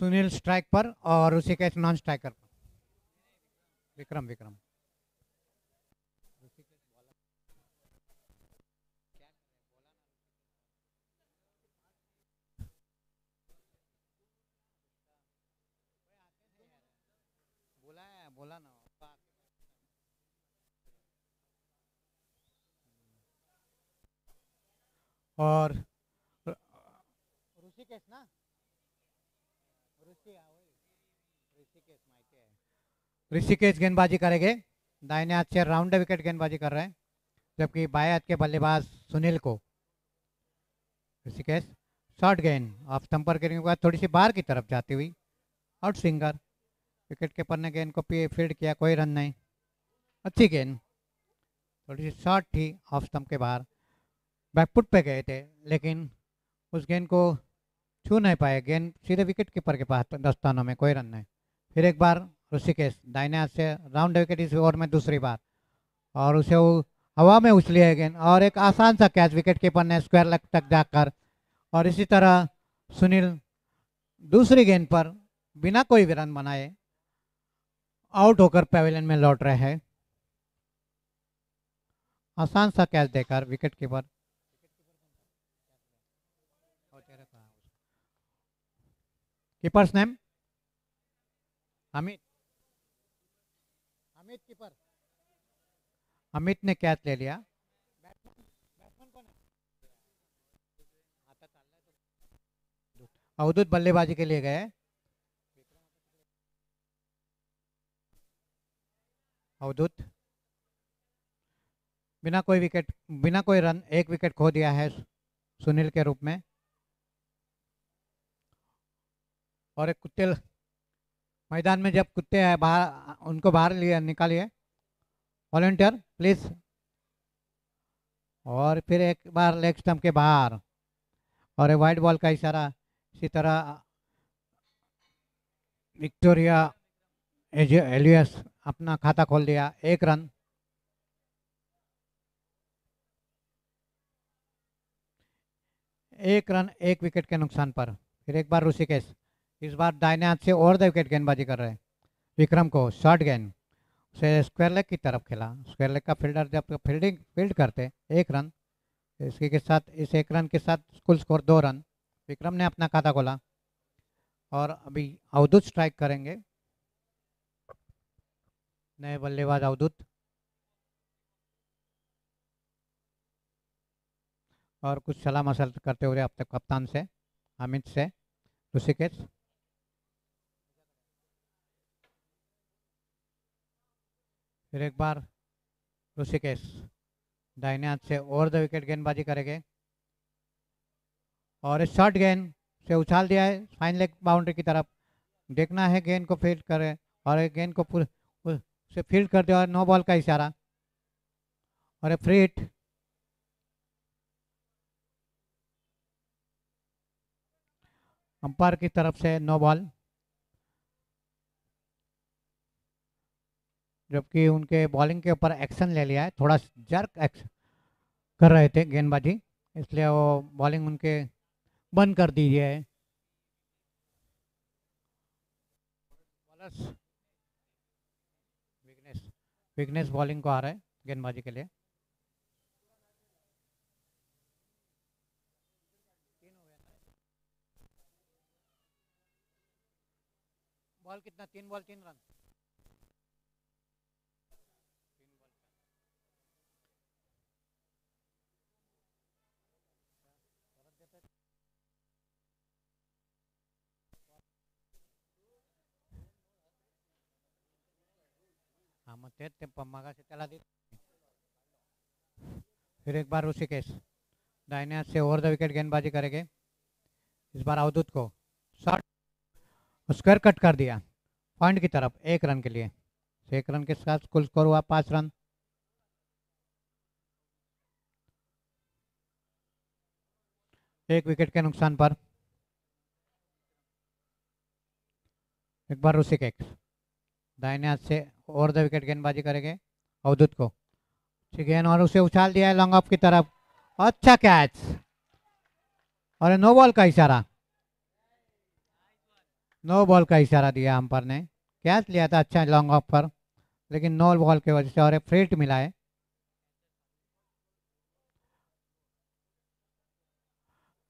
Sunil strike पर और Rishikesh non striker पर। विक्रम विक्रम बोला ना। और ऋषिकेश ना, ऋषिकेश गेंदबाजी करेंगे। दाहिने हाथ से राउंड विकेट गेंदबाजी कर रहे हैं, जबकि बाएं हाथ के बल्लेबाज सुनील को। ऋषिकेश शॉर्ट गेंद ऑफ स्टंपर गिरने के बाद थोड़ी सी बाहर की तरफ जाती हुई आउट स्विंगर। विकेट कीपर ने गेंद को फील्ड किया, कोई रन नहीं। अच्छी गेंद, थोड़ी सी शॉर्ट थी ऑफ स्टंप के बाहर, बैकफुट पे गए थे, लेकिन उस गेंद को छू नहीं पाए। गेंद सीधे विकेट कीपर के पास, दस्तानों में, कोई रन नहीं। फिर एक बार ऋषिकेश दाहिने हाथ से राउंड विकेट इस ओवर में दूसरी बार, और उसे वो हवा में उछली है गेंद, और एक आसान सा कैच विकेट कीपर ने स्क्वायर लेग तक जाकर। और इसी तरह सुनील दूसरी गेंद पर बिना कोई भी रन बनाए आउट होकर पैवेलियन में लौट रहे हैं, आसान सा कैच देकर wicket keeper. Keepers name Amit, Amit keeper, Amit ने कैच ले लिया। बैट्समैन कौन है? अवधूत बल्लेबाजी के लिए गए। अवधूत बिना कोई विकेट, बिना कोई रन, एक विकेट खो दिया है सुनील के रूप में। और एक कुत्ते मैदान में जब कुत्ते है बाहर, उनको बाहर लिए निकालिए, वॉलंटियर प्लीज। और फिर एक बार लेग स्टंप के बाहर, और एक वाइड बॉल का इशारा। इसी तरह विक्टोरिया एलियस अपना खाता खोल दिया, एक रन। एक रन एक विकेट के नुकसान पर। फिर एक बार ऋषिकेश, इस बार दाहिने हाथ से ओवर द विकेट गेंदबाजी कर रहे हैं। विक्रम को शॉर्ट गेंद से स्क्वायर लेग की तरफ खेला। स्क्वायर लेग का फील्डर जब फील्ड करते, एक रन। इसी के साथ, इस एक रन के साथ कुल स्कोर 2 रन। विक्रम ने अपना खाता खोला, और अभी अवधूत स्ट्राइक करेंगे। नए बल्लेबाज अवधूत, और कुछ सलाह मशल करते हुए अब तक कप्तान से, अमित से ऋषिकेश। फिर एक बार ऋषिकेश दाहिने हाथ से ओवर द विकेट गेंदबाजी करेंगे, और इस शॉर्ट गेंद से उछाल दिया है फाइन लेग बाउंड्री की तरफ। देखना है गेंद को फील्ड करे, और एक गेंद को से फील्ड कर दिया, और नो बॉल का इशारा, और एक फ्री हिट। अंपायर की तरफ से नो बॉल, जबकि उनके बॉलिंग के ऊपर एक्शन ले लिया है, थोड़ा जर्क एक्शन कर रहे थे गेंदबाजी, इसलिए वो बॉलिंग उनके बंद कर दी है। बॉलर्स विग्नेश, विग्नेश बॉलिंग को आ रहा है गेंदबाजी के लिए। बॉल कितना? 3 बॉल 3 रन। हाँ, मग तेच ते मगाशी त्याला दे। फिर एक बार ऋषिकेश दाहिने हाथ से ओवर द विकेट गेंदबाजी करेंगे। इस बार अवधूत को शॉट, स्क्वायर कट कर दिया पॉइंट की तरफ, 1 रन के लिए। 1 रन के साथ कुल स्कोर हुआ 5 रन। एक विकेट के नुकसान पर। एक बार ऋषिकेश दाहिने हाथ से ओवर द विकेट गेंदबाजी करेंगे अवधूत को, ठीक है, और उसे उछाल दिया है लॉन्ग ऑफ की तरफ। अच्छा कैच, और नो बॉल का इशारा। नो बॉल का इशारा दिया अंपायर ने। कैच लिया था अच्छा लॉन्ग ऑफ पर, लेकिन नो बॉल की वजह से और एक फ्री हिट मिला है।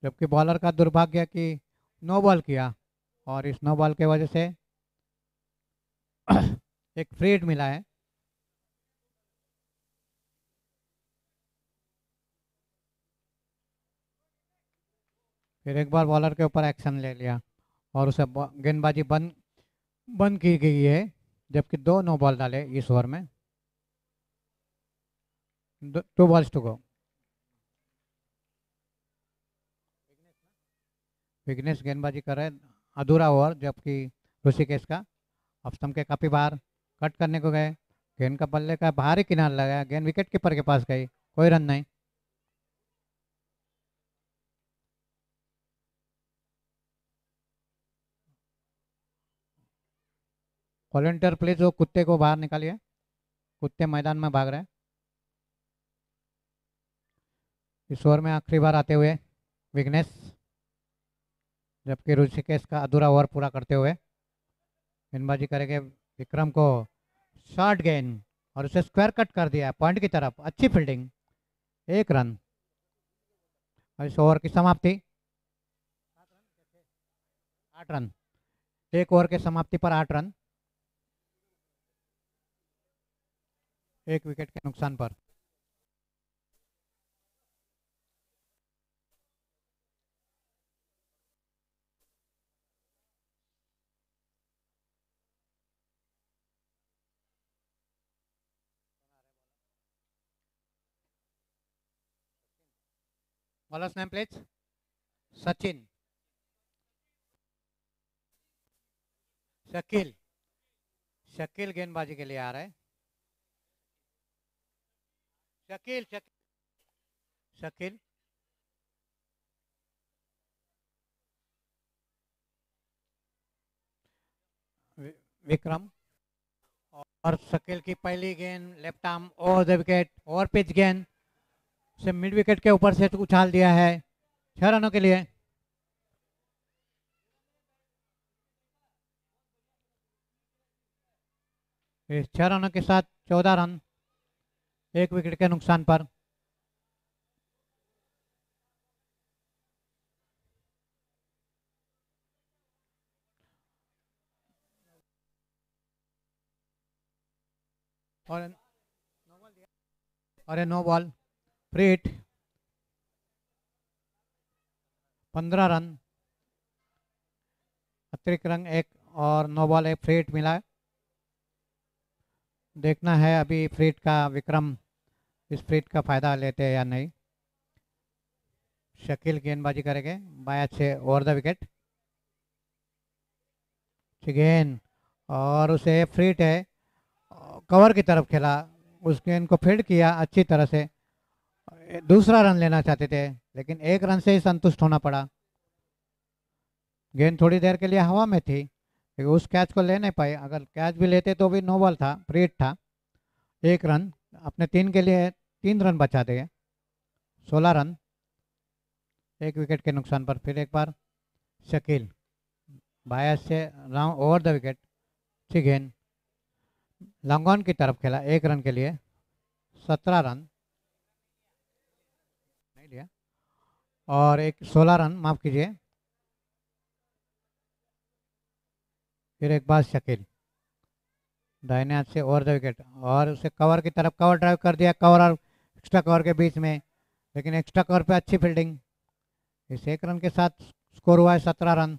जबकि बॉलर का दुर्भाग्य कि नो बॉल किया, और इस नो बॉल की वजह से एक फ्री हिट मिला है। फिर एक बार बॉलर के ऊपर एक्शन ले लिया और उसे गेंदबाजी बंद बंद की गई है, जबकि दो नो बॉल डाले इस ओवर में। 2 बॉल्स टू गो। विघ्नेश गेंदबाजी कर रहे हैं, अधूरा ओवर, जबकि ऋषिकेश का ऑफ स्टंप के काफी बाहर कट करने को गए। गेंद का बल्ले का बाहरी किनारा लगाया, गेंद विकेट कीपर के पास गई, कोई रन नहीं। वॉलंटियर प्लीज वो कुत्ते को बाहर निकालिए, कुत्ते मैदान में भाग रहे हैं। इस ओवर में आखिरी बार आते हुए विघ्नेश, जबकि ऋषिकेश का अधूरा ओवर पूरा करते हुए गेंदबाजी करेंगे विक्रम को। शॉर्ट गेंद और उसे स्क्वायर कट कर दिया पॉइंट की तरफ, अच्छी फील्डिंग, 1 रन। और इस ओवर की समाप्ति 8 रन। एक ओवर के समाप्ति पर 8 रन, एक विकेट के नुकसान पर। Bowlers name please. Sachin, Shakeel, Shakeel गेंदबाजी के लिए आ रहा है। शकील शकील शकील, विक्रम, और शकील की पहली गेंद left arm over the wicket, over pitch गेंद से मिड विकेट के ऊपर से उछाल दिया है, 6 रनों के लिए। इस 6 रनों के साथ 14 रन, एक विकेट के नुकसान पर। और no ball, free hit, 15 run, अतिरिक्त रन एक, और नो बॉल एक फ्री हिट मिला है। देखना है अभी फ्री हिट का विक्रम इस फ्री हिट का फायदा लेते हैं या नहीं। शकील गेंदबाजी करेंगे बाय अच्छे ओवर द विकेट, गेंद, और उसे फ्री हिट है, कवर की तरफ खेला, उस गेंद को फील्ड किया अच्छी तरह से। दूसरा रन लेना चाहते थे, लेकिन 1 रन से ही संतुष्ट होना पड़ा। गेंद थोड़ी देर के लिए हवा में थी, लेकिन उस कैच को ले नहीं पाए, अगर कैच भी लेते तो भी नो बॉल था, फ्री हिट था। 1 रन, अपने 3 के लिए 3 रन बचा दिए, 16 रन, एक विकेट के नुकसान पर। फिर एक बार शकील बायस से राउंड ओवर द विकेट, अच्छी गेंद, लॉन्ग ऑन की तरफ खेला, 1 रन के लिए, 17 रन नहीं लिया, और एक 16 रन, माफ कीजिए। फिर एक बार शकील दाहिने हाथ से ओवर द विकेट, और उसे कवर की तरफ कवर ड्राइव कर दिया, कवर और एक्स्ट्रा कवर के बीच में, लेकिन एक्स्ट्रा कवर पे अच्छी फील्डिंग। इस 1 रन के साथ स्कोर हुआ है 17 रन,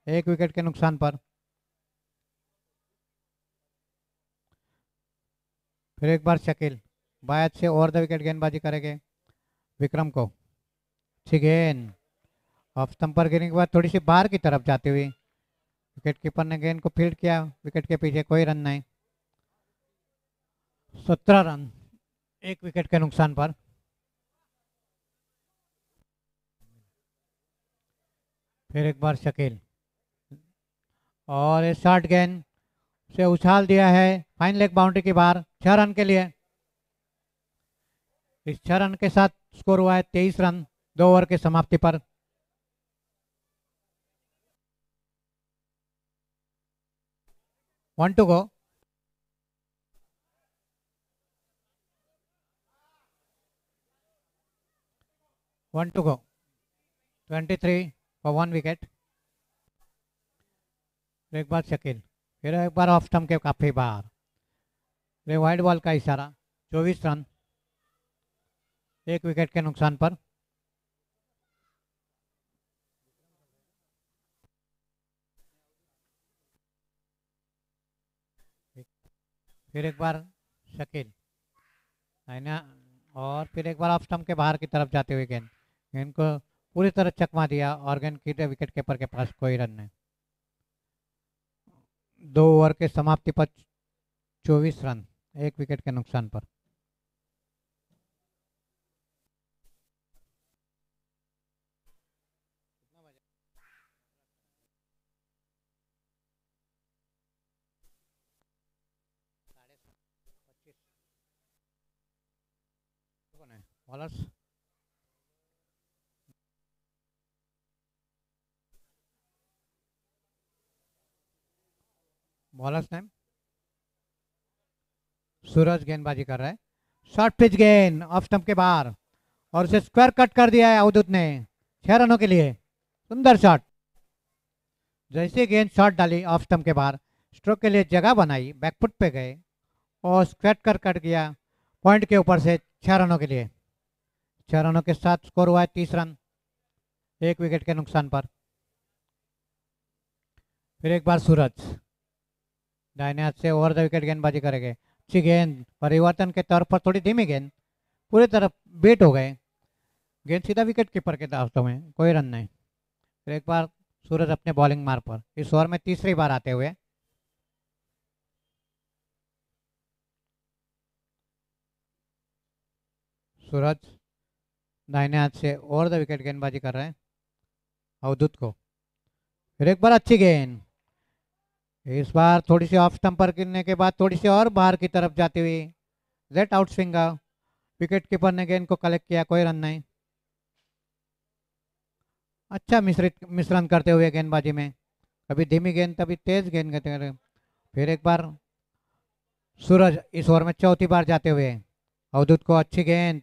एक विकेट के नुकसान पर। फिर एक बार शकील बायत से ओवर द विकेट गेंदबाजी करेंगे विक्रम को, अच्छी गेंद, ऑफ स्टंप पर गिरने के बाद थोड़ी सी बाहर की तरफ जाती हुई, विकेट कीपर ने गेंद को फील्ड किया, विकेट के पीछे कोई रन नहीं, 17 रन, एक विकेट के नुकसान पर। फिर एक बार शकील, और शॉर्ट गेंद से उछाल दिया है फाइन लेग बाउंड्री के बाहर, 6 रन के लिए। इस 6 रन के साथ स्कोर हुआ है 23 रन, 2 ओवर की समाप्ति पर। 1 to go. One to go. 23 for 1 wicket. एक बार शकील, फिर एक बार ऑफ स्टंप के काफी बाहर, वे वाइड बॉल का इशारा, 24 रन 1 विकेट के नुकसान पर। फिर एक बार शकील और फिर एक बार ऑफ स्टंप के बाहर की तरफ जाते हुए गेंद को पूरी तरह चकमा दिया और गेंद की विकेट कीपर के पास कोई रन नहीं। 2 ओवर के समाप्ति पर 24 रन 1 विकेट के नुकसान पर। बॉलर्स बॉलर्स नेम सूरज गेंदबाजी कर रहा है। शॉर्ट पिच गेंद ऑफ स्टंप के बाहर और उसे स्क्वायर कट कर दिया है अवधूत ने 6 रनों के लिए। सुंदर शॉट, जैसे गेंद शॉट डाली ऑफ स्टंप के बाहर, स्ट्रोक के लिए जगह बनाई, बैकफुट पे गए और स्क्वायर कट गया पॉइंट के ऊपर से 6 रनों के लिए। 6 रनों के साथ स्कोर हुआ है 30 रन 1 विकेट के नुकसान पर। फिर एक बार सूरज दाहिने हाथ से ओवर द विकेट गेंदबाजी करेंगे। अच्छी गेंद, परिवर्तन के तौर पर थोड़ी धीमी गेंद, पूरी तरफ बेट हो गए, गेंद सीधा विकेट कीपर के दास्तों में, कोई रन नहीं। फिर एक बार सूरज अपने बॉलिंग मार पर इस ओवर में तीसरी बार आते हुए। सूरज दाहिने हाथ से ओवर द विकेट गेंदबाजी कर रहे हैं अवधूत को। फिर एक बार अच्छी गेंद, इस बार थोड़ी सी ऑफ स्टंप पर गिरने के बाद थोड़ी सी और बाहर की तरफ जाती हुई let out swinger, wicket keeper ने गेंद को कलेक्ट किया, कोई रन नहीं। अच्छा मिश्रण करते हुए गेंदबाजी में, कभी धीमी गेंद कभी तेज गेंद करते हुए। फिर एक बार सूरज इस ओवर में चौथी बार जाते हुए अवधूत को अच्छी गेंद,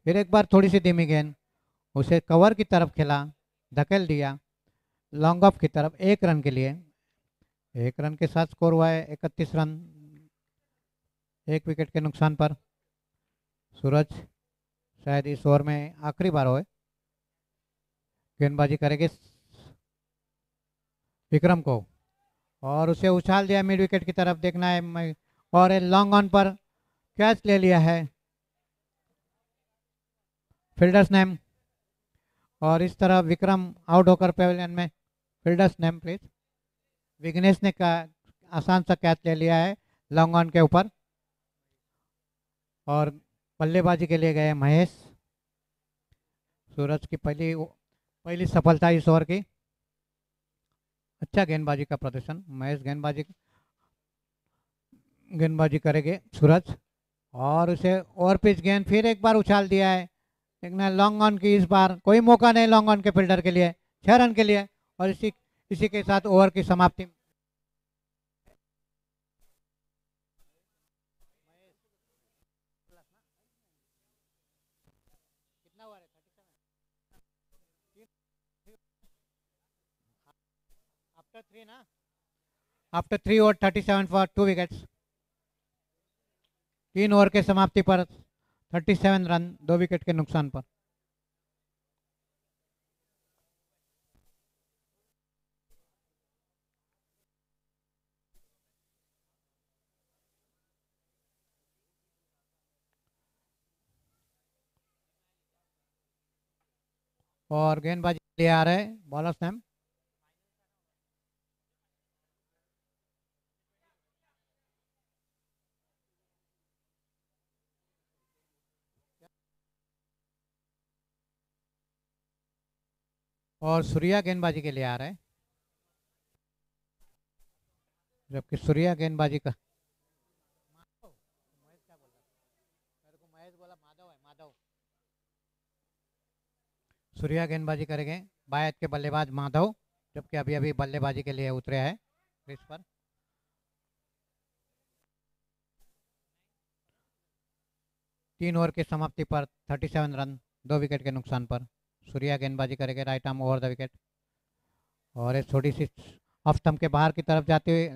फिर एक बार थोड़ी सी धीमी गेंद, उसे कवर की तरफ खेला, धकेल दिया लॉन्ग ऑफ की तरफ 1 रन के लिए। 1 रन के साथ स्कोर हुआ है 31 रन 1 विकेट के नुकसान पर। सूरज शायद इस ओवर में आखिरी बार हो गेंदबाजी करेंगे विक्रम को और उसे उछाल दिया मिड विकेट की तरफ, देखना है और लॉन्ग ऑन पर कैच ले लिया है फील्डर्स नेम। और इस तरह विक्रम आउट होकर पेविलियन में, फील्डर्स नेम प्लीज। विघ्नेश ने का आसान सा कैच ले लिया है लॉन्ग ऑन के ऊपर और बल्लेबाजी के लिए गए महेश। सूरज की पहली सफलता इस ओवर की। अच्छा गेंदबाजी का प्रदर्शन, महेश गेंदबाजी करेंगे सूरज और उसे ओवर पिच गेंद, फिर एक बार उछाल दिया है, देखना लॉन्ग ऑन की, इस बार कोई मौका नहीं लॉन्ग ऑन के फील्डर के लिए 6 रन के लिए। और इसी के साथ ओवर की समाप्ति। आफ्टर 3 और 37 फॉर 2 विकेट्स। 3 ओवर के समाप्ति पर 37 रन 2 विकेट के नुकसान पर। और गेंदबाजी ले आ रहे बॉलर्स नेम और सूर्या गेंदबाजी के लिए आ रहे हैं, जबकि सूर्या गेंदबाजी का सूर्या गेंदबाजी करेंगे बायत के बल्लेबाज माधव, जबकि अभी अभी बल्लेबाजी के लिए उतरे हैं क्रीज पर। 3 ओवर की समाप्ति पर 37 रन, 2 विकेट के नुकसान पर। सूर्या गेंदबाजी करेंगे right arm over the wicket, और एक छोटी सी ऑफ स्टंप के बाहर की तरफ जाते हुए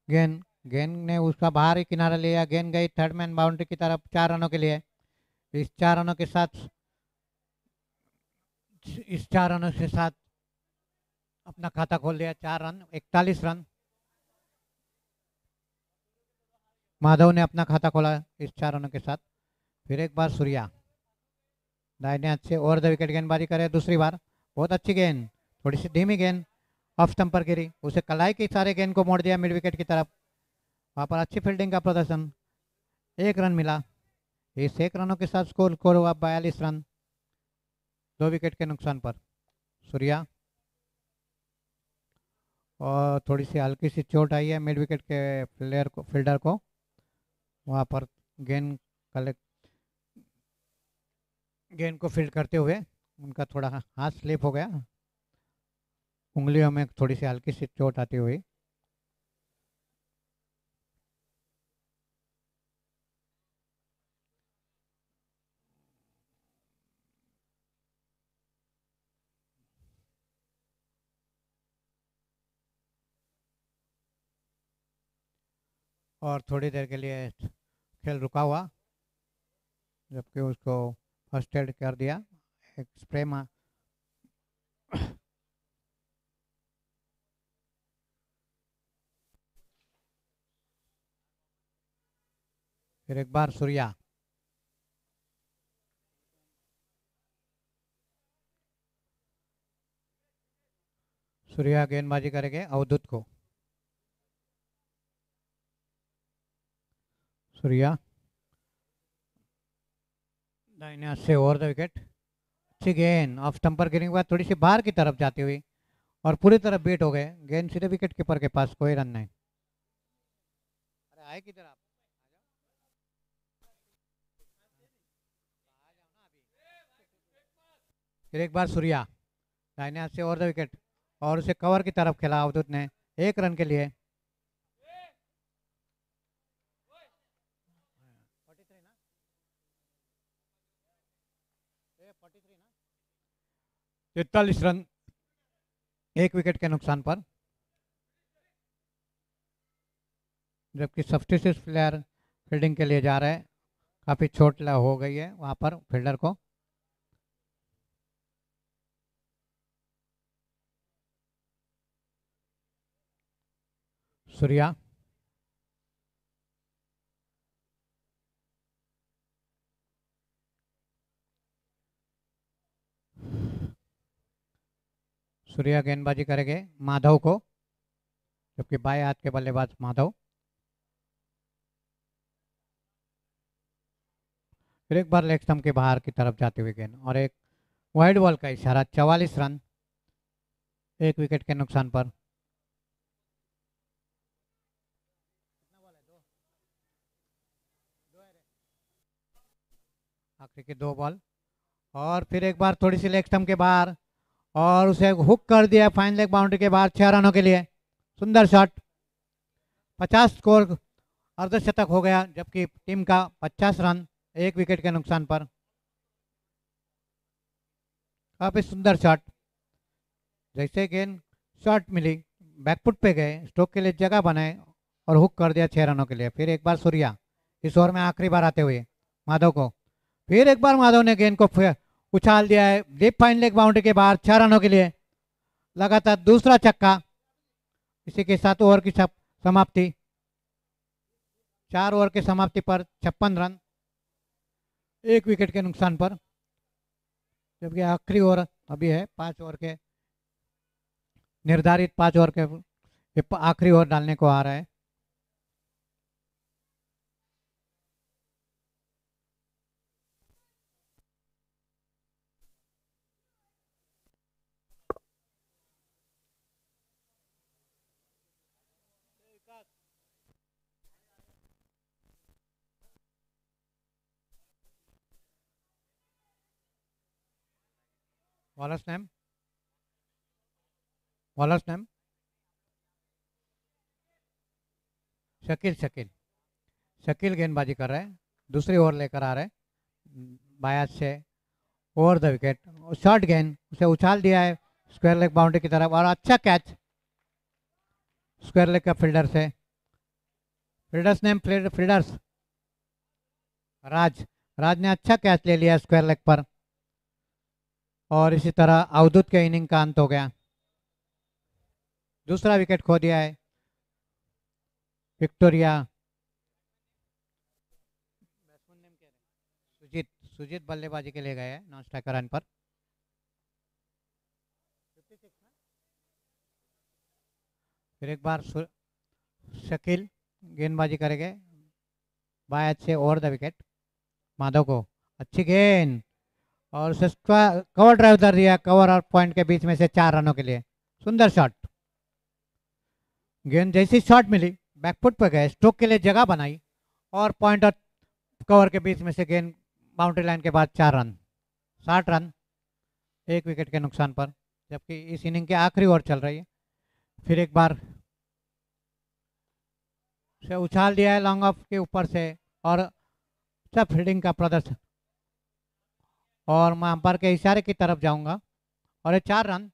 गेंद गेंद ने उसका बाहर ही किनारा लिया, गेंद गई थर्ड मैन बाउंड्री की तरफ 4 रनों के लिए। इस 4 रनों के साथ अपना खाता खोल दिया, 4 रन, 41 रन। माधव ने अपना खाता खोला इस 4 रनों के साथ। फिर एक बार सूर्या दाहिने हाथ से ओवर द विकेट गेंदबाजी करे दूसरी बार, बहुत अच्छी गेंद, थोड़ी सी धीमी गेंद ऑफ स्टंप पर गिरी, उसे कलाई के सारे गेंद को मोड़ दिया मिड विकेट की तरफ। वहां पर अच्छी फील्डिंग का प्रदर्शन, 1 रन मिला। इस 1 रनों के साथ स्कोर हुआ 42 रन, 2 विकेट के नुकसान पर। सूर्या, और थोड़ी सी हल्की सी चोट आई है मिड विकेट के फील्डर को, वहाँ पर गेंद को फील्ड करते हुए उनका थोड़ा हाथ स्लिप हो गया, उंगलियों में थोड़ी सी हल्की सी चोट आती हुई। और थोड़ी देर के लिए खेल रुका हुआ, जबकि उसको फर्स्ट एड कर दिया, एक स्प्रे में। फिर एक बार सूर्या, गेंदबाजी करेंगे अवधूत को। सूर्या दाहिने हाथ से ओवर द विकेट, अच्छी गेंद ऑफ स्टंपर गिरने के बाद थोड़ी सी बाहर की तरफ जाती हुई और पूरी तरफ बीट हो गए, गेंद सीधे विकेट कीपर के पास, कोई रन नहीं। अरे आए किधर आप, फिर एक बार सूर्या दाहिने हाथ से ओवर द विकेट और उसे कवर की तरफ खेला अवधूत ने 1 रन के लिए। 43 रन, 1 विकेट के नुकसान पर। जबकि सब्स्टिट्यूट प्लेयर फील्डिंग के लिए जा रहे हैं, काफ़ी चोट हो गई है वहाँ पर फील्डर को। सूर्या, गेंदबाजी करेंगे माधव को, जबकि बाएं हाथ के बल्लेबाज माधव। फिर एक बार लेग स्टंप के बाहर की तरफ जाते हुए गेंद और एक वाइड बॉल का इशारा, 44 रन, 1 विकेट के नुकसान पर। आखिरी के 2 बॉल, और फिर एक बार थोड़ी सी लेग स्टंप के बाहर और उसे हुक कर दिया फाइन लेग बाउंड्री के बाहर, 6 रनों के लिए, सुंदर शॉट, 50 स्कोर, अर्धशतक हो गया, जबकि टीम का 50 रन, 1 विकेट के नुकसान पर। काफी सुंदर शॉट, जैसे गेंद शॉट मिली बैकफुट पे गए, स्ट्रोक के लिए जगह बनाए और हुक कर दिया 6 रनों के लिए। फिर एक बार सूर्या, इस ओवर में आखिरी बार आते हुए माधव को, फिर एक बार माधव ने गेंद को उछाल दिया है डीप फाइन लेग बाउंड्री के बाहर, 6 रनों के लिए, लगातार दूसरा छक्का। इसी के साथ ओवर की समाप्ति, 4 ओवर की समाप्ति पर 56 रन, 1 विकेट के नुकसान पर। जबकि आखिरी ओवर अभी है, 5 ओवर के निर्धारित 5 ओवर के आखिरी ओवर डालने को आ रहा है। बॉलर्स नेम, शकील गेंदबाजी कर रहे हैं, दूसरी ओवर लेकर आ रहे हैं, बाया से ओवर द विकेट, शॉर्ट गेंद, उसे उछाल दिया है स्क्वायर लेग बाउंड्री की तरफ और अच्छा कैच स्क्वायर लेग का फील्डर से। फील्डर्स नेम फील्डर्स राज, राज ने अच्छा कैच ले लिया स्क्वायर लेग पर और इसी तरह अवधूत के इनिंग का अंत हो गया। दूसरा विकेट खो दिया है विक्टोरिया। सुजीत, सुजीत बल्लेबाजी के लिए गए हैं नॉन स्ट्राइकर रन पर। फिर एक बार शकील गेंदबाजी करेंगे बाय अच्छे ओवर द विकेट, माधव को अच्छी गेंद और उसे कवर ड्राइव कर दिया, कवर और पॉइंट के बीच में से 4 रनों के लिए सुंदर शॉट। गेंद जैसी शॉट मिली बैकफुट पर गए, स्ट्रोक के लिए जगह बनाई और पॉइंट और कवर के बीच में से गेंद बाउंड्री लाइन के बाद 4 रन, 60 रन 1 विकेट के नुकसान पर, जबकि इस इनिंग के आखिरी ओवर चल रही है। फिर एक बार से उछाल दिया है लॉन्ग ऑफ के ऊपर से और अच्छा फील्डिंग का प्रदर्शन और मैं अंपायर के इशारे की तरफ जाऊंगा और ये 4 रन,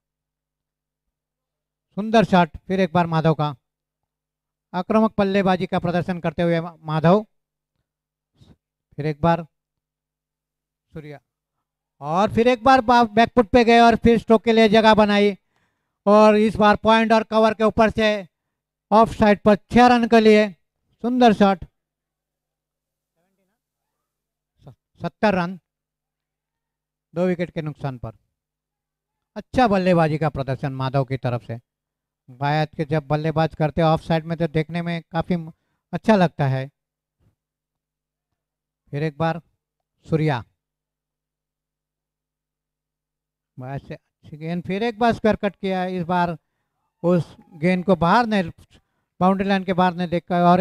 सुंदर शॉट। फिर एक बार माधव का आक्रामक बल्लेबाजी का प्रदर्शन करते हुए माधव, फिर एक बार सूर्या और फिर एक बार बैकफुट पे गए और फिर स्ट्रोक के लिए जगह बनाई और इस बार पॉइंट और कवर के ऊपर से ऑफ साइड पर 6 रन के लिए सुंदर शॉट, 70 रन 2 विकेट के नुकसान पर। अच्छा बल्लेबाजी का प्रदर्शन माधव की तरफ से। गायक के जब बल्लेबाज करते ऑफ साइड में तो देखने में काफी अच्छा लगता है। फिर एक बार सूर्या से अच्छी गेंद, फिर एक बार स्क्वायर कट किया, इस बार उस गेंद को बाहर ने बाउंड्री लाइन के बाहर ने देखा और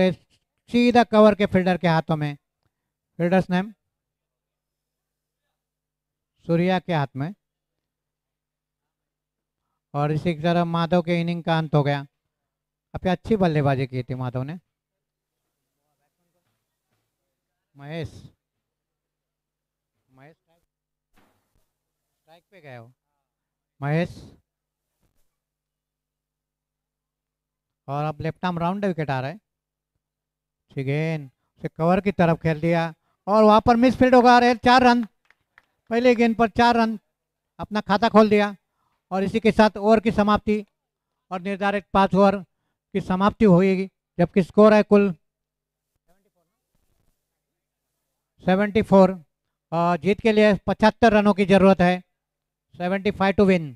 सीधा कवर के फील्डर के हाथों में, फील्डर्स नेम सूर्या के हाथ में और इसी की तरह माधव के इनिंग का अंत हो गया। काफी अच्छी बल्लेबाजी की थी माधव ने। महेश, महेश स्ट्राइक पे गए हो महेश और अब लेफ्ट आर्म राउंड विकेट आ रहा है। ठीक गेंद उसे कवर की तरफ खेल दिया और वहां पर मिस फील्ड होगा, 4 रन, पहले गेंद पर 4 रन अपना खाता खोल दिया और इसी के साथ ओवर की समाप्ति और निर्धारित 5 ओवर की समाप्ति होगी, जबकि स्कोर है कुल 74 और जीत के लिए 75 रनों की जरूरत है, 75 टू विन।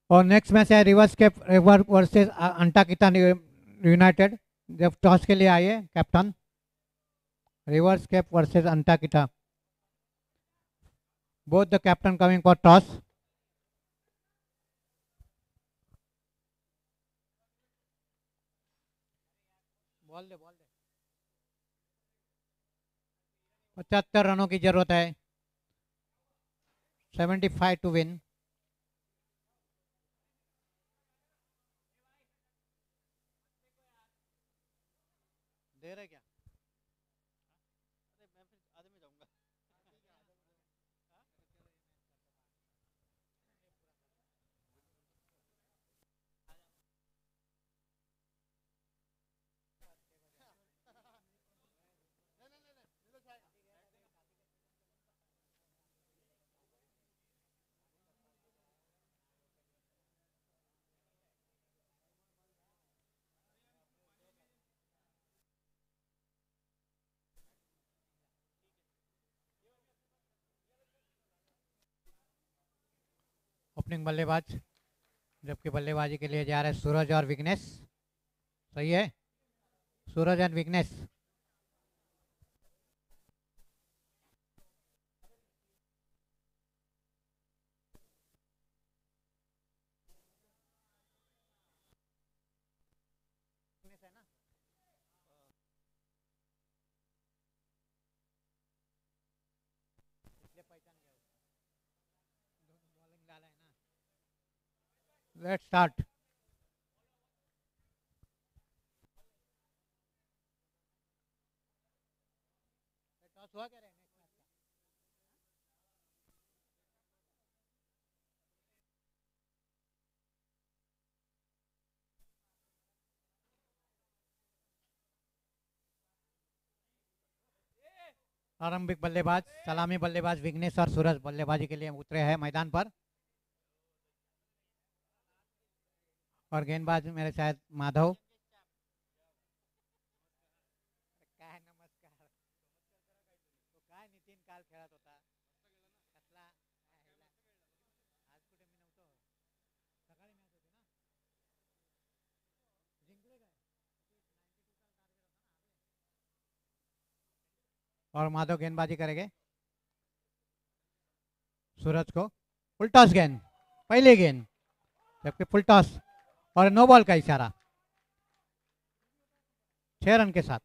और नेक्स्ट मैच है रिवर्स के वर्सेस अंटाकिता यूनाइटेड, जब टॉस के लिए आए कैप्टन, रिवर्स कैप वर्सेस अंटाकिता, both the captain coming for toss. Ball दे 75 रनों की जरूरत है, 75 टू विन। दे रहे क्या? ओपनिंग बल्लेबाज, जबकि बल्लेबाजी के लिए जा रहे हैं सूरज और विघ्नेश। सही है, Suraj and Vignesh. Let's start. प्रारंभिक बल्लेबाज सलामी बल्लेबाज विघ्नेश और सूरज बल्लेबाजी के लिए उतरे हैं मैदान पर। और गेंदबाज मेरे शायद माधव। काय नमस्कार तो काय नितीन काल खेळत होता कसला आज कुठे मी नव्हतो सकाळी मॅच होती ना जिंकले काय और माधव गेंदबाजी करेंगे सूरज को फुल टॉस गेंद पहले गेंद जबकि फुल टॉस और नो बॉल का इशारा 6 रन के साथ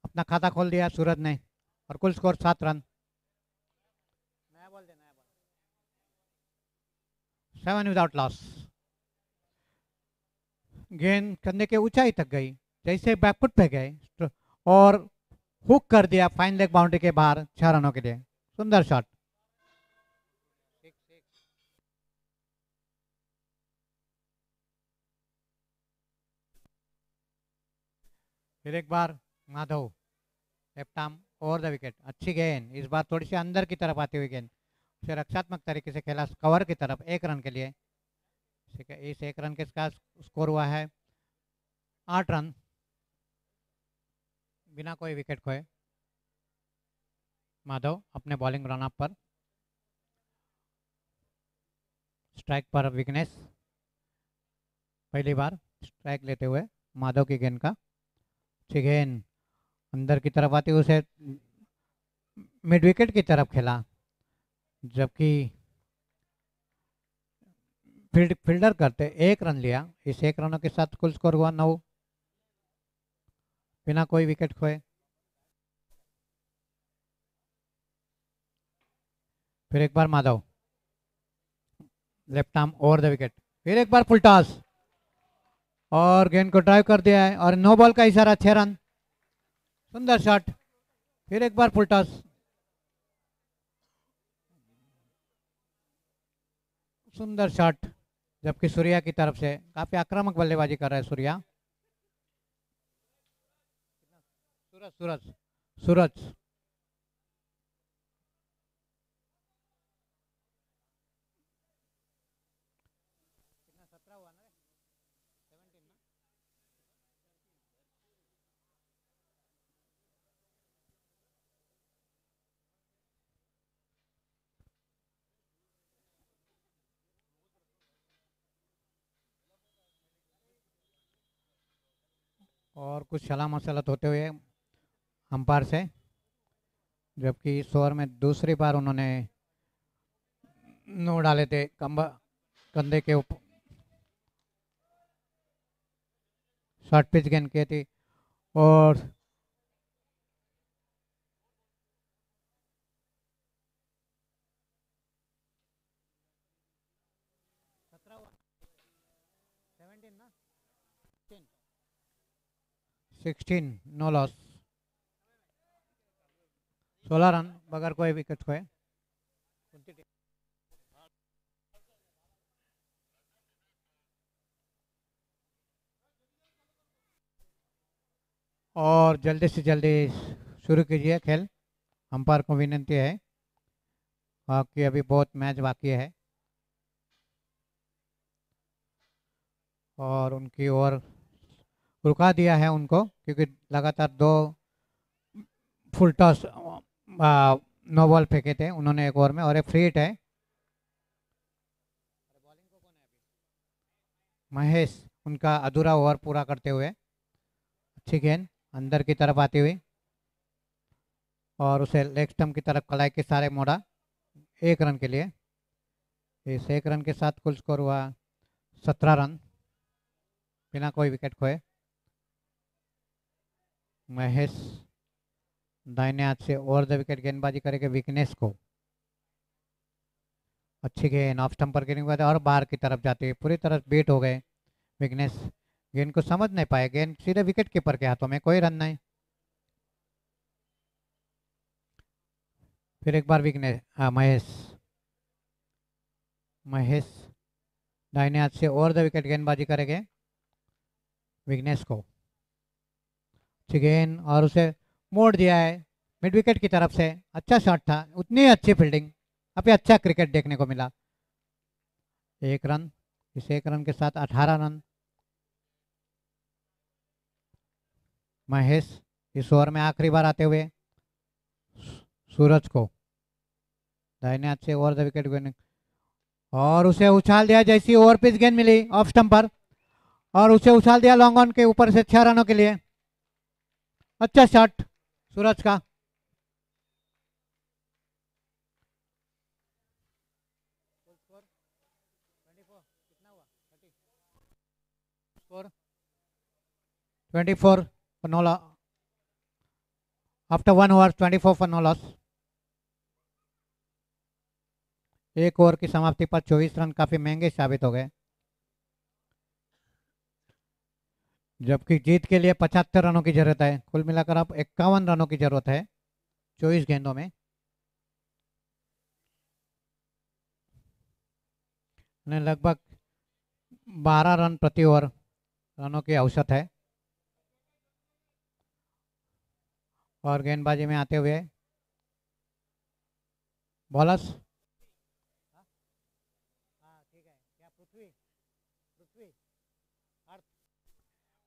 अपना खाता खोल दिया सूरज ने और कुल स्कोर 7 रन। नया बॉल दे नया बॉल 7 विदाउट लॉस। गेंद कंधे के ऊंचाई तक गई जैसे बैकफुट पे गए और हुक कर दिया फाइन लेग बाउंड्री के बाहर 6 रनों के लिए। सुंदर शॉट। फिर एक बार Madhav left arm over the wicket अच्छी गेंद इस बार थोड़ी सी अंदर की तरफ आती हुई गेंद उसे रक्षात्मक तरीके से खेला कवर की तरफ 1 रन के लिए। ठीक है इस 1 रन के साथ स्कोर हुआ है 8 रन बिना कोई विकेट खोए। माधव अपने बॉलिंग रनअप पर स्ट्राइक पर विघ्नेश पहली बार स्ट्राइक लेते हुए माधव की गेंद का अच्छी गेंद अंदर की तरफ आती उसे मिड विकेट की तरफ खेला जबकि फील्डर करते 1 रन लिया। इस 1 रनों के साथ कुल स्कोर हुआ 9 बिना कोई विकेट खोए। फिर एक बार Madhav left arm over the wicket फिर एक बार फुल टॉस और गेंद को ड्राइव कर दिया है और नो बॉल का इशारा 6 रन। सुंदर शॉट फिर एक बार फुल टॉस सुंदर शॉट जबकि सूर्या की तरफ से काफी आक्रामक बल्लेबाजी कर रहे हैं सूर्या। सूरज सूरज सूरज और कुछ सलाह मसलत होते हुए अंपायर से जबकि इस ओवर में दूसरी बार उन्होंने नो डाले थे कंधे के ऊपर शॉर्ट पिच गेंद की थी और ना 16 नो लॉस 16 रन बगैर कोई विकेट खोए। और जल्दी से जल्दी शुरू कीजिए खेल। अंपायर को विनती है कि अभी बहुत मैच बाकी है और उनकी ओवर रुका दिया है उनको क्योंकि लगातार 2 फुल टॉस नो बॉल फेंके थे उन्होंने एक ओवर में और एक फ्री हिट है। महेश उनका अधूरा ओवर पूरा करते हुए अच्छी गेंद अंदर की तरफ आती हुई और उसे लेग स्टंप की तरफ कलाई के सारे मोड़ा 1 रन के लिए। इस 1 रन के साथ कुल स्कोर हुआ 17 रन बिना कोई विकेट खोए। महेश दाहिने हाथ से ओवर द विकेट गेंदबाजी करेंगे विघ्नेश को अच्छी गेंद ऑफ स्टंप पर गिरने के बाद और बाहर की तरफ जाती है, पूरी तरह बीट हो गए विघ्नेश। गेंद को समझ नहीं पाए, गेंद सीधे विकेट कीपर के हाथों में, कोई रन नहीं। फिर एक बार विघ्नेश, महेश, महेश दाहिने हाथ से ओवर द विकेट गेंदबाजी करेंगे विघ्नेश को। अच्छी गेंद और उसे मोड़ दिया है मिड विकेट की तरफ से, अच्छा शॉट था, उतनी अच्छी फील्डिंग, अभी अच्छा क्रिकेट देखने को मिला। एक रन, इस एक रन के साथ 18 रन। महेश इस ओवर में आखिरी बार आते हुए सूरज को दाहिने हाथ से ओवर द विकेट गेंद और उसे उछाल दिया, जैसी ओवर पिच गेंद मिली ऑफ स्टंप पर और उसे उछाल दिया लॉन्ग ऑन के ऊपर से 6 रनों के लिए। अच्छा शॉट सूरज का। Score 24 for no loss. After 1 over 24 for no loss. एक ओवर की समाप्ति पर 24 रन काफी महंगे साबित हो गए, जबकि जीत के लिए 75 रनों की जरूरत है। कुल मिलाकर अब 51 रनों की जरूरत है 24 गेंदों में। लगभग 12 रन प्रति ओवर रनों की औसत है। और गेंदबाजी में आते हुए बॉलर्स,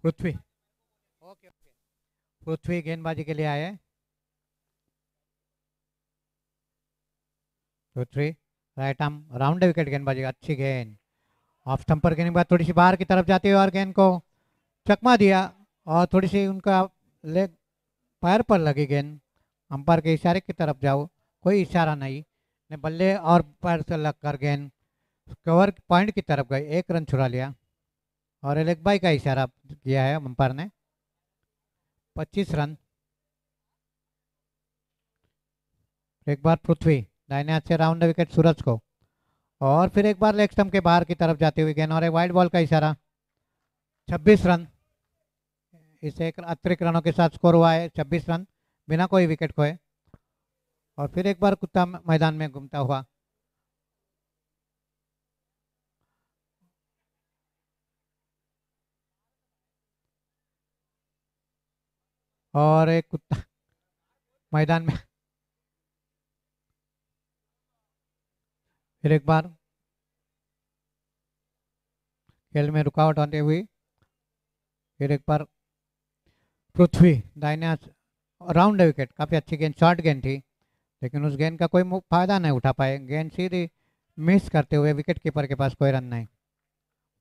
पृथ्वी, ओके ओके, पृथ्वी गेंदबाजी के लिए आए। पृथ्वी राइट आर्म राउंड विकेट गेंदबाजी, अच्छी गेंद ऑफ स्टंप पर गिरने के बाद थोड़ी सी बाहर की तरफ जाती है और गेंद को चकमा दिया और थोड़ी सी उनका लेग पैर पर लगी गेंद। अंपायर के इशारे की तरफ जाओ, कोई इशारा नहीं, ने बल्ले और पैर से लगकर गेंद कवर पॉइंट की तरफ गई, एक रन छुड़ा लिया और लेग बाई का इशारा किया है अंपायर ने। 25 रन। एक बार पृथ्वी दाहिने हाथ से राउंड विकेट सूरज को और फिर एक बार लेग स्टंप के बाहर की तरफ जाती हुई गेंद और एक वाइड बॉल का इशारा। 26 रन। इस एक अतिरिक्त रनों के साथ स्कोर हुआ है 26 रन बिना कोई विकेट खोए। और फिर एक बार कुत्ता मैदान में घूमता हुआ, और एक कुत्ता मैदान में फिर एक बार खेल में रुकावट आते हुई फिर एक बार पृथ्वी दाहिने हाथ राउंड विकेट, काफी अच्छी गेंद, शॉर्ट गेंद थी लेकिन उस गेंद का कोई फायदा नहीं उठा पाए, गेंद सीधी मिस करते हुए विकेट कीपर के पास कोई रन नहीं।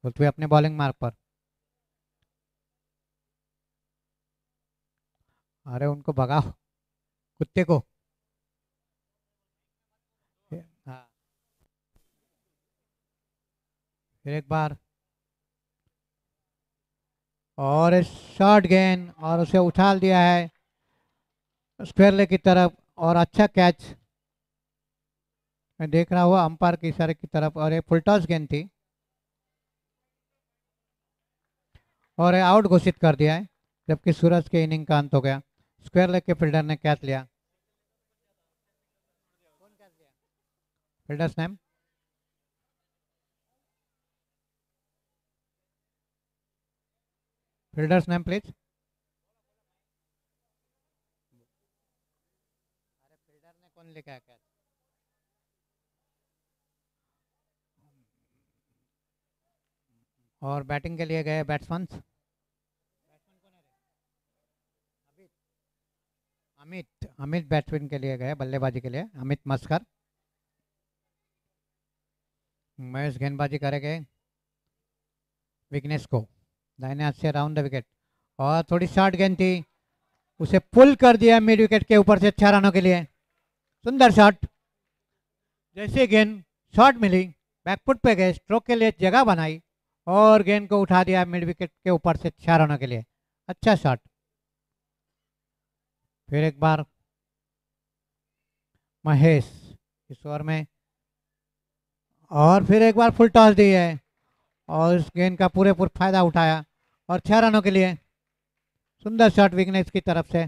पृथ्वी अपने बॉलिंग मार्ग पर, अरे उनको भगाओ कुत्ते को। हाँ, फिर एक बार और शॉर्ट गेंद और उसे उछाल दिया है स्क्वायर लेग की तरफ और अच्छा कैच। मैं देख रहा हुआ अंपायर के इशारे की तरफ और एक फुल टॉस गेंद थी और आउट घोषित कर दिया है, जबकि सूरज के इनिंग का अंत हो गया। स्क्वायर लेग के फील्डर ने कैच लिया। Fielders name, fielders name please. अरे फील्डर ने कौन लिखा है कैच? और बैटिंग के लिए गए बैट्समैन, अमित, अमित बैट्समैन के लिए गए बल्लेबाजी के लिए, अमित मस्कर। महेश गेंदबाजी करेंगे विघ्नेश को दाहिने हाथ से राउंड द विकेट और थोड़ी शॉर्ट गेंद थी, उसे पुल कर दिया मिड विकेट के ऊपर से 6 रनों के लिए। सुंदर शॉट, जैसे गेंद शॉट मिली बैकफुट पे गए, स्ट्रोक के लिए जगह बनाई और गेंद को उठा दिया मिड विकेट के ऊपर से 6 रनों के लिए। अच्छा शॉट। फिर एक बार महेश इस ओवर में और फिर एक बार फुल टॉस दी है और इस गेंद का पूरे फायदा उठाया और 6 रनों के लिए सुंदर शॉट विकनेस की तरफ से।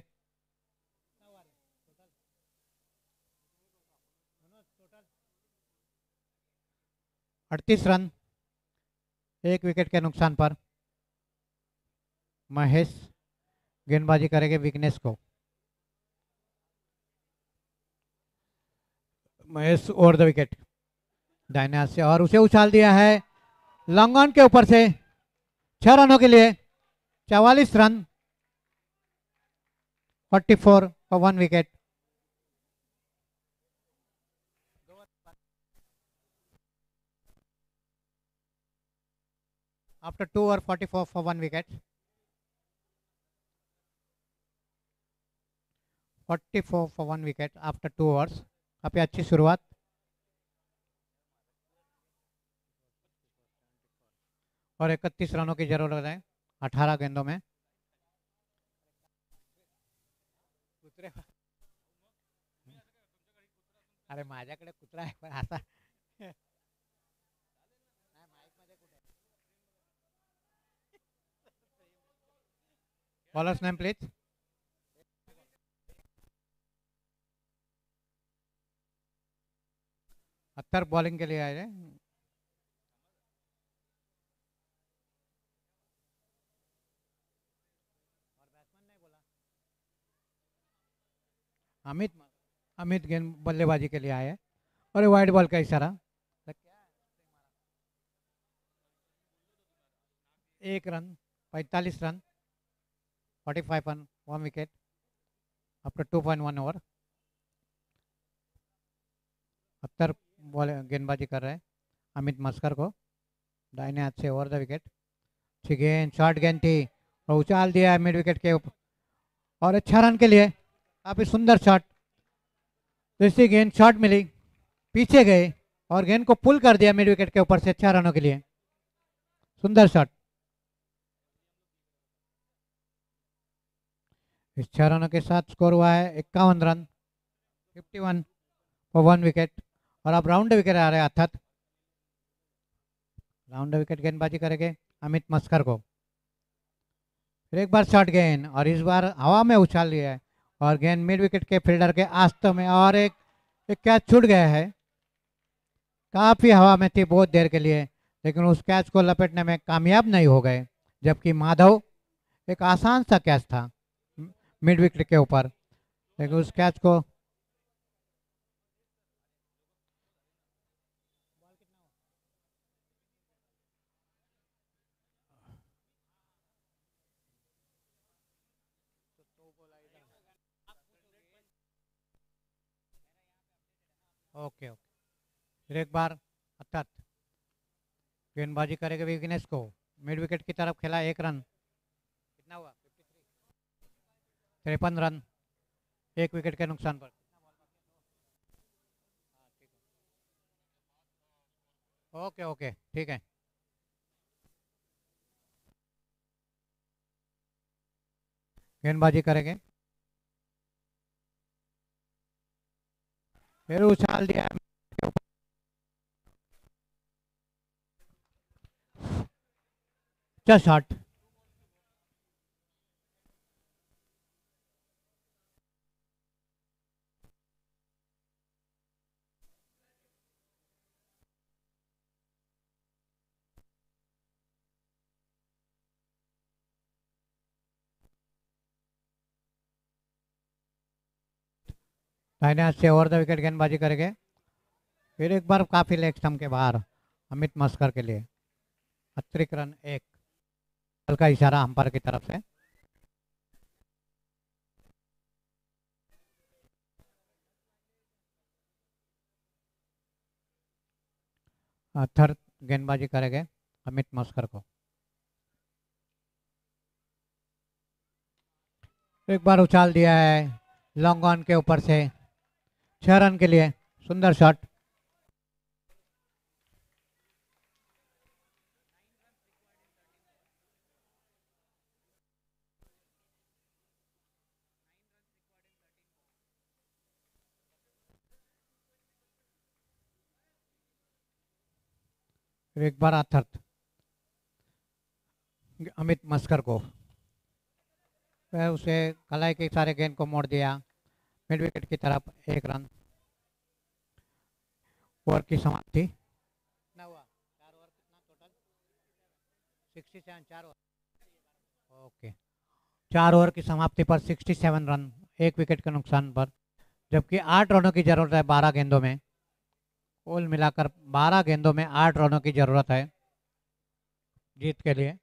38 रन, एक विकेट के नुकसान पर महेश गेंदबाजी करेंगे विकनेस को। महेश ओवर द विकेट दाहिने हाथ से और उसे उछाल दिया है लॉन्ग ऑन के ऊपर से 6 रनों के लिए 44 रन, 44 फॉर 1 विकेट। आफ्टर 2 और 44 for 1 wicket. 44 for 1 wicket after 2 overs. काफी अच्छी शुरुआत। और 31 रनों की जरूरत है 18 गेंदों में। अरे माझ्याकडे कुत्रा आहे पण आता bowlers name please. Attar bowling के लिए आए हैं। अमित अमित गेंद बल्लेबाजी के लिए आए हैं और वाइड बॉल का इशारा। 1 run, 45 run, 45 on 1 wicket after 2.1 over. Akhtar ball गेंदबाजी कर रहे हैं अमित मस्कर को दाहिने हाथ से ओवर द विकेट। अच्छी गेंद, शॉर्ट गेंद थी और उछाल दिया है मिड विकेट के ऊपर और 6 रन के लिए काफी सुंदर शॉट। जैसी गेंद शॉट मिली पीछे गए और गेंद को पुल कर दिया मिड विकेट के ऊपर से 6 रनों के लिए सुंदर शॉट। इस 6 रनों के साथ स्कोर हुआ है 51 रन, 51 फॉर 1 विकेट। और अब राउंड विकेट आ रहे हैं अर्थात राउंड विकेट गेंदबाजी करेंगे अमित मस्कर को। फिर एक बार शॉट गेंद और इस बार हवा में उछाल लिया है और गेंद मिड विकेट के फील्डर के आस्ते में और एक कैच छूट गया है। काफी हवा में थी बहुत देर के लिए लेकिन उस कैच को लपेटने में कामयाब नहीं हो गए जबकि माधव एक आसान सा कैच था मिड विकेट के ऊपर लेकिन उस कैच को ओके ओके। फिर एक बार अर्थात गेंदबाजी करेगा विगनेश को मिड विकेट की तरफ खेला 1 रन। कितना हुआ 53 रन, 1 विकेट के नुकसान पर। ओके ओके ठीक है। गेंदबाजी करेंगे फिर उछाल दिया अच्छा शॉट। दाहिने हाथ से ओवर द विकेट गेंदबाजी करेंगे फिर एक बार काफी लेग स्टंप के बाहर अमित मस्कर के लिए। अतिरिक्त रन 1। हल्का इशारा अंपायर की तरफ से। थर्ड गेंदबाजी करेंगे अमित मस्कर को। एक बार उछाल दिया है लॉन्ग ऑन के ऊपर से 6 रन के लिए सुंदर शॉट। फिर एक बार आथर्थ अमित मस्कर को, फिर उसे कलाई के सारे गेंद को मोड़ दिया। मिड विकेट की तरफ 1 रन। ओवर की समाप्ति। कितना हुआ? 4 ओवर, कितना टोटल? 67, 4 ओवर। ओके, 4 ओवर की समाप्ति पर 67 रन, 1 विकेट के नुकसान पर, जबकि 8 रनों की जरूरत है 12 गेंदों में। कुल मिलाकर 12 गेंदों में 8 रनों की जरूरत है जीत के लिए।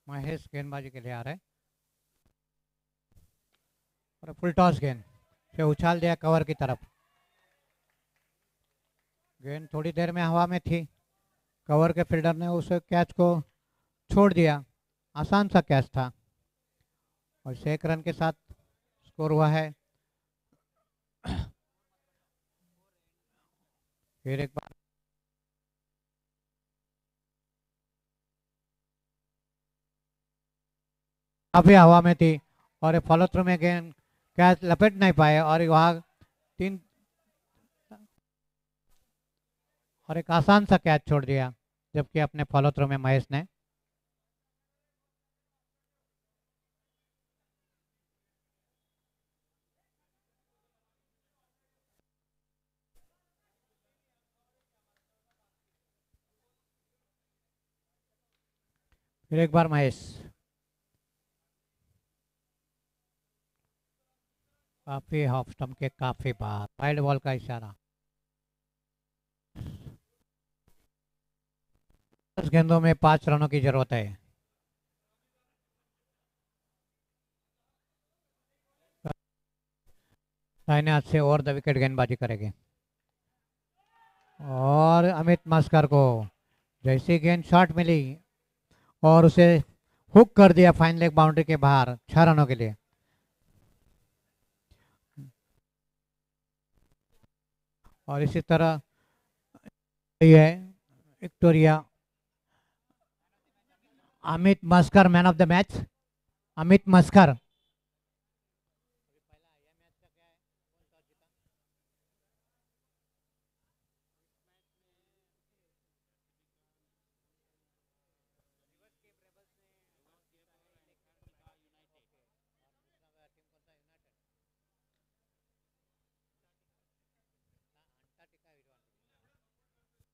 महेश गेंदबाजी के लिए आ रहे हैं और फुल टॉस गेंद से उछाल दिया कवर की तरफ। गेंद थोड़ी देर में हवा में थी, कवर के फील्डर ने उस कैच को छोड़ दिया। आसान सा कैच था और 1 रन के साथ स्कोर हुआ है। फिर एक बार काफी हवा में थी और फॉलो थ्रू में गेंद कैच लपेट नहीं पाए और वहाँ 3 और एक आसान सा कैच छोड़ दिया, जबकि अपने फॉलो थ्रू में महेश ने फिर एक बार महेश काफी ऑफ स्टंप के काफी बार, वाइड बॉल का इशारा। 10 गेंदों में 5 रनों की जरूरत है। दाहिने हाथ से ओवर द विकेट गेंदबाजी करेंगे और अमित मस्कर को जैसी गेंद शॉट मिली और उसे हुक कर दिया फाइन लेग बाउंड्री के बाहर 6 रनों के लिए। और इसी तरह ये है Victoria. Amit Maskar man of the match. Amit Maskar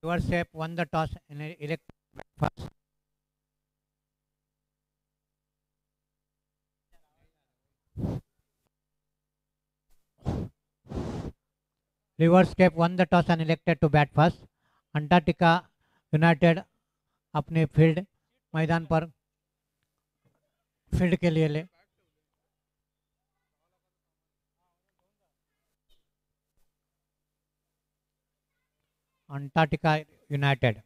Rivership won the toss and elect first. Rivership won the toss and elected to bat first. Antarctica United अपने फील्ड मैदान पर फील्ड के लिए ले। अंटार्कटिका यूनाइटेड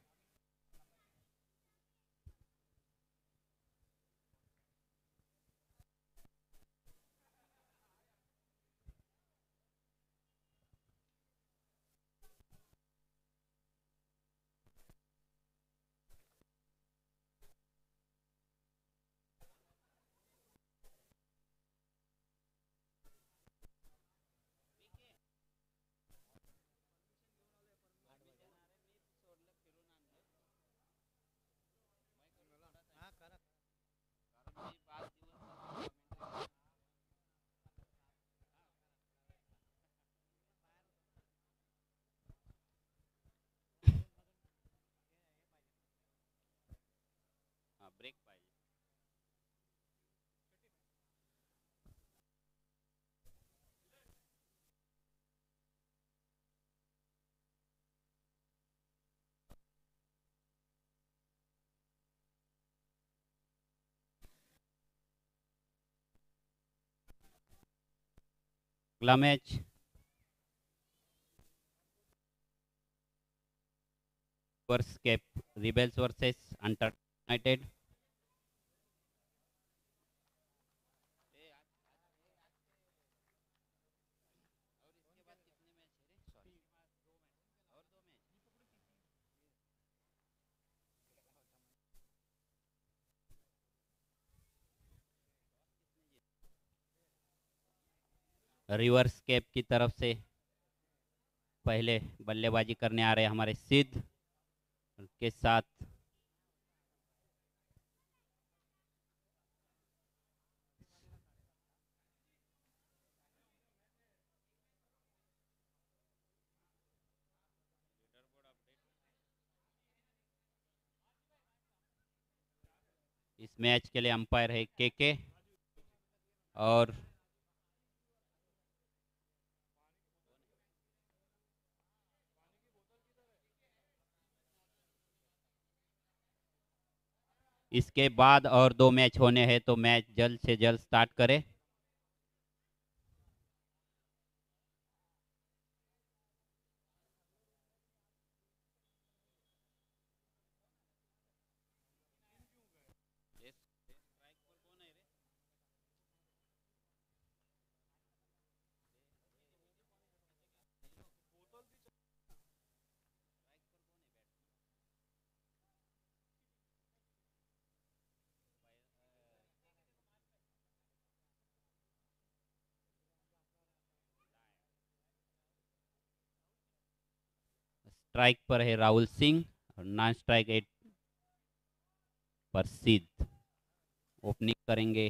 ब्रेक पाहिजे. अगला मैच वर्सकेप रिबेल्स वर्सेस अंटर यूनाइटेड. रिवर्स कैप की तरफ से पहले बल्लेबाजी करने आ रहे हमारे सिद्ध के साथ इस मैच के लिए अंपायर है के और इसके बाद और 2 मैच होने हैं तो मैच जल्द से जल्द स्टार्ट करें। स्ट्राइक पर है राहुल सिंह और नॉन स्ट्राइक 8 पर सिद्ध। ओपनिंग करेंगे